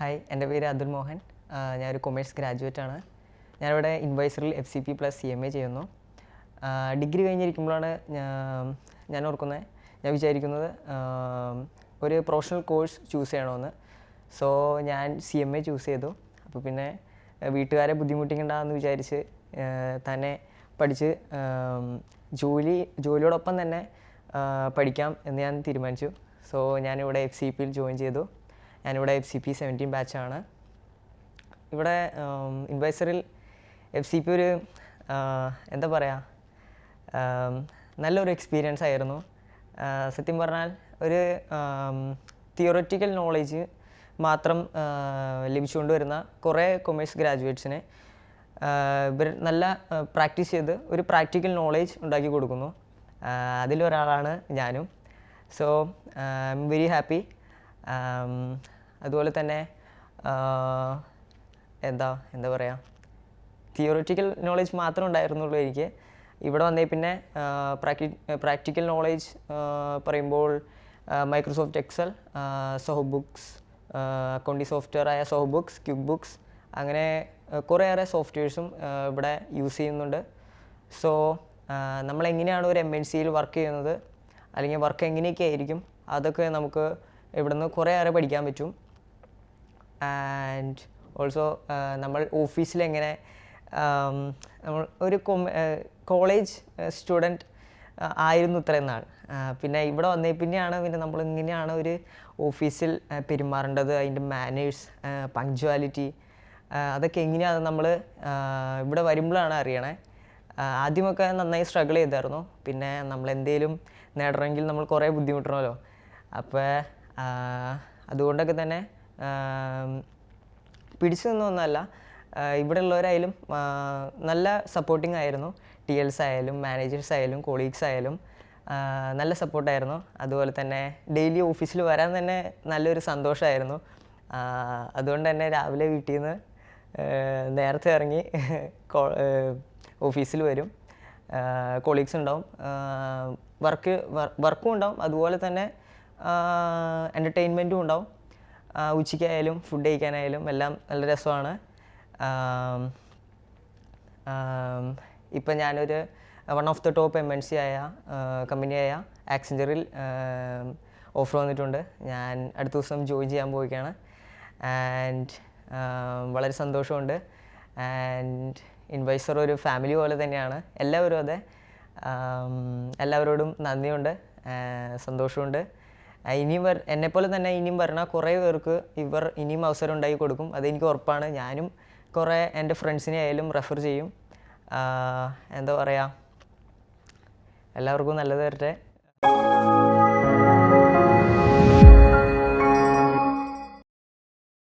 Hi, എൻ്റെ പേര് അതുൽ മോഹൻ. ഞാനൊരു കൊമേഴ്സ് ഗ്രാജുവേറ്റാണ്. ഞാനിവിടെ ഇൻവൈസറിൽ FCP + CMA ചെയ്യുന്നു. ഡിഗ്രി കഴിഞ്ഞിരിക്കുമ്പോഴാണ് ഞാൻ വിചാരിക്കുന്നത് ഒരു പ്രൊഫഷണൽ കോഴ്സ് ചൂസ് ചെയ്യണമെന്ന്. സോ ഞാൻ CMA ചൂസ് ചെയ്തു. അപ്പോൾ പിന്നെ വീട്ടുകാരെ ബുദ്ധിമുട്ടിക്കണ്ടെന്ന് വിചാരിച്ച് തന്നെ പഠിച്ച് ജോലിയോടൊപ്പം തന്നെ പഠിക്കാം എന്ന് ഞാൻ തീരുമാനിച്ചു. സോ ഞാനിവിടെ FCPയിൽ ജോയിൻ ചെയ്തു. ഞാനിവിടെ FCP 17 ബാച്ചാണ്. ഇവിടെ ഇൻവൈസറിൽ FCP ഒരു എന്താ പറയുക, നല്ലൊരു എക്സ്പീരിയൻസ് ആയിരുന്നു. സത്യം പറഞ്ഞാൽ ഒരു തിയററ്റിക്കൽ നോളേജ് മാത്രം ലഭിച്ചുകൊണ്ട് വരുന്ന കുറേ കൊമേഴ്സ് ഗ്രാജുവേറ്റ്സിനെ ഇവർ നല്ല പ്രാക്ടീസ് ചെയ്ത് ഒരു പ്രാക്ടിക്കൽ നോളേജ് ഉണ്ടാക്കി കൊടുക്കുന്നു. അതിലൊരാളാണ് ഞാനും. So I am very happy. അതുപോലെ തന്നെ എന്താ പറയുക, തിയോറിറ്റിക്കൽ നോളേജ് മാത്രമേ ഉണ്ടായിരുന്നുള്ളൂ എനിക്ക്. ഇവിടെ വന്നേ പിന്നെ പ്രാക്ടിക്കൽ നോളേജ് പറയുമ്പോൾ Microsoft Excel, Zoho books, accounting software ആയ സോഹോ ബുക്സ്, ക്വിക്ക് ബുക്സ്, അങ്ങനെ കുറേയേറെ സോഫ്റ്റ്വെയർസും ഇവിടെ യൂസ് ചെയ്യുന്നുണ്ട്. സോ നമ്മളെങ്ങനെയാണ് ഒരു MNCയിൽ വർക്ക് ചെയ്യുന്നത്, അല്ലെങ്കിൽ വർക്ക് എങ്ങനെയൊക്കെ ആയിരിക്കും, അതൊക്കെ നമുക്ക് ഇവിടുന്ന് കുറേയേറെ പഠിക്കാൻ പറ്റും. ആൻഡ് ഓൾസോ നമ്മൾ ഓഫീസിലെങ്ങനെ നമ്മൾ ഒരു കോളേജ് സ്റ്റുഡൻറ്റ് ആയിരുന്നു ഇത്രയും നാൾ. പിന്നെ ഇവിടെ വന്നേ പിന്നെയാണ് നമ്മളിങ്ങനെയാണ് ഒരു ഓഫീസിൽ പെരുമാറേണ്ടത്, അതിൻ്റെ മാനേഴ്സ്, പങ്ക്ച്വാലിറ്റി, അതൊക്കെ എങ്ങനെയാണ് നമ്മൾ ഇവിടെ വരുമ്പോഴാണ് അറിയണേ. ആദ്യമൊക്കെ നന്നായി സ്ട്രഗിൾ ചെയ്തായിരുന്നു. പിന്നെ നമ്മളെന്തെങ്കിലും നേടണമെങ്കിൽ നമ്മൾ കുറേ ബുദ്ധിമുട്ടണമല്ലോ. അപ്പോൾ അതുകൊണ്ടൊക്കെ തന്നെ പിടിച്ചു നിന്നൊന്നുമല്ല, ഇവിടെ ഉള്ളവരായാലും നല്ല സപ്പോർട്ടിങ് ആയിരുന്നു. TLs ആയാലും മാനേജേഴ്സ് ആയാലും കൊളീഗ്സ് ആയാലും നല്ല സപ്പോർട്ടായിരുന്നു. അതുപോലെ തന്നെ ഡെയിലി ഓഫീസിൽ വരാൻ തന്നെ നല്ലൊരു സന്തോഷമായിരുന്നു. അതുകൊണ്ട് തന്നെ രാവിലെ വീട്ടിൽ നിന്ന് നേരത്തെ ഇറങ്ങി ഓഫീസിൽ വരും. കൊളീഗ്സ് ഉണ്ടാവും, വർക്കും ഉണ്ടാവും, അതുപോലെ തന്നെ എൻ്റർടൈൻമെൻറ്റും ഉണ്ടാവും. ഉച്ചയ്ക്കായാലും ഫുഡ് കഴിക്കാനായാലും എല്ലാം നല്ല രസമാണ്. ഇപ്പം ഞാനൊരു one of the top MNC ആയ കമ്പനിയായ ആക്സെഞ്ചറിൽ ഓഫർ വന്നിട്ടുണ്ട്. ഞാൻ അടുത്ത ദിവസം ജോയിൻ ചെയ്യാൻ പോവുകയാണ്. ആൻഡ് വളരെ സന്തോഷമുണ്ട്. ആൻഡ് ഇൻവൈസർ ഒരു ഫാമിലി പോലെ തന്നെയാണ്. എല്ലാവരും അതെ. എല്ലാവരോടും നന്ദിയുണ്ട്, സന്തോഷമുണ്ട്. ഇനിയും എന്നെപ്പോലെ തന്നെ ഇനിയും വരുന്ന കുറേ പേർക്ക് ഇവർ ഇനിയും അവസരം ഉണ്ടാക്കി കൊടുക്കും, അതെനിക്ക് ഉറപ്പാണ്. ഞാനും കുറേ എൻ്റെ ഫ്രണ്ട്സിനെ ആയാലും റെഫർ ചെയ്യും. എന്താ പറയുക, എല്ലാവർക്കും നല്ലത് വരട്ടെ.